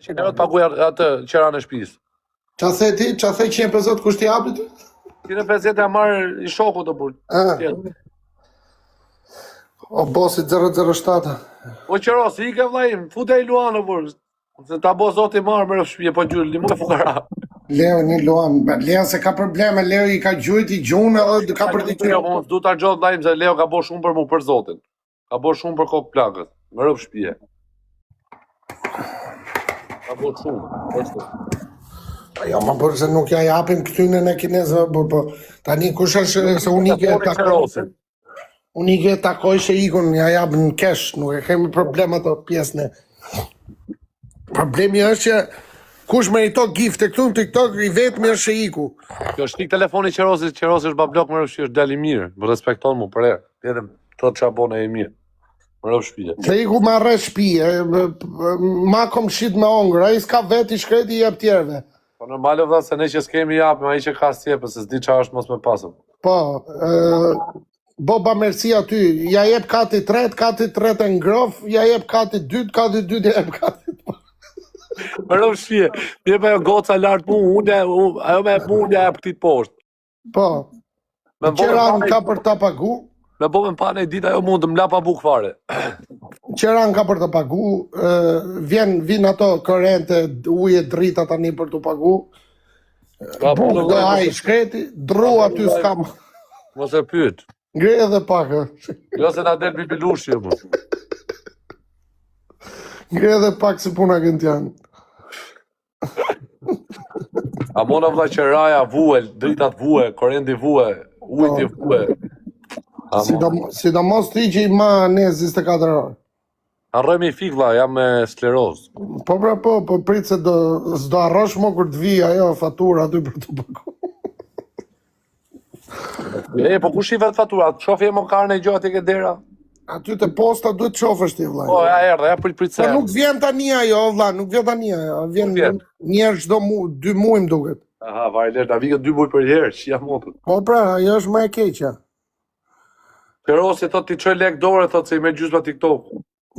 100 euro të paguaj atë qeran e shtëpisë. Qa the ti? Qa the 150 kush t'i japit? 150 e marr i shokut të burr. O bosi 007. O qeros, i ke vllai, futej Luano burr. Se ta bo zoti marr me shtëpi, po gjyll, limoj fukara. Leo një luan, Leo se ka probleme, Leo i ka gjujt i gjunë edhe ka për t'i Jo, unë du ta gjot vllai, se Leo ka bo shumë për mu, për zotin. Ka bo shumë për kokë plagët, me rëp shtëpie. Ka bo shumë. Jo, ma për se nuk ja japim këtyne në kinezëve, po tani kush është se unë i ke takoj që ikon ja japin në kesh, nuk e kemi problem ato pjesën e. Problemi është që kush merito gifte këtu në TikTok i vetëmi është që iku. Kjo është tik telefoni Qerosit është bablok më rëfshi, është dali mirë, më respekton mu për e, edhe të që abone e mirë, më rëf shpije. Se iku ma rre shpije, ma kom shit me ongër, a i s'ka vet i shkreti i jep tjerve. Po normale vëlla se ne që s'kemi japë, ma i që ka s'jepë, se s'di qa është mos me pasëm. Po, Boba merci aty, ja jep kati 3 e ngrof, ja jep kati 2, kati 2 ja jep kati 2. Më rëf shpije, një me goca lartë mu, ajo me unë ja e pëtit poshtë. Po, qeran ka për ta pagu. Me bo me pane i dit ajo mund të mla pa buk fare. Qeran ka për të pagu, vin ato korrente, uje drita tani për të pagu. Buk do aj shkreti, dru aty s'kam. Mos e pyet. Ngre edhe pak. Jo se na del bibilushi më. Ngre edhe pak se puna kënd janë. A mona vlla qeraja vuel, dritat vue, korrenti vue, ujti vue. Sidomos ti që i ma ne 24 orë. Harrojmë i fik vlla, jam me skleroz. Po pra po prit se s'do arrosh mo kur të vi ajo fatura aty për të pagu. Po kush i vet fatura? Shofi e mo karën e gjo atje ke dera? Aty te posta duhet qofësh ti vllai. Po ja erdhe, ja prit se. Po nuk vjen tani ajo vlla, nuk vjen tani ajo. Vjen njerëz çdo 2 muaj më duket. Aha, vajler, ta vjen 2 muaj për herë, që jam motët. Po pra, ajo është më e keqja. Qerosi thot ti çoj lek dorë, thot se i me gjysma TikTok.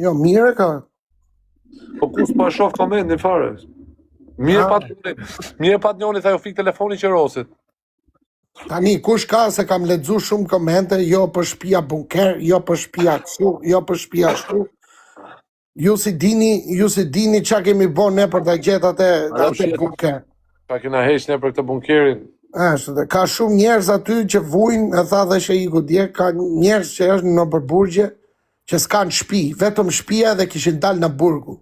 Jo, mirë ka. Po kus pa shoh komentin fare. Mirë pat njoni tha jo fik telefoni Qerosit. Tani kush ka se kam lexuar shumë komente, jo për shtëpia bunker, jo për shtëpia kështu, jo për shtëpia ashtu. Ju si dini çka kemi bën ne për ta gjetur atë bunker. Pa kena heq ne për këtë bunkerin. Ashtu, ka shumë njerëz aty që vujnë, e tha dhe Sheiku dje, ka njerëz që është në nëpërburgje që s'kan shtëpi, vetëm shtëpia dhe kishin dalë në burgu.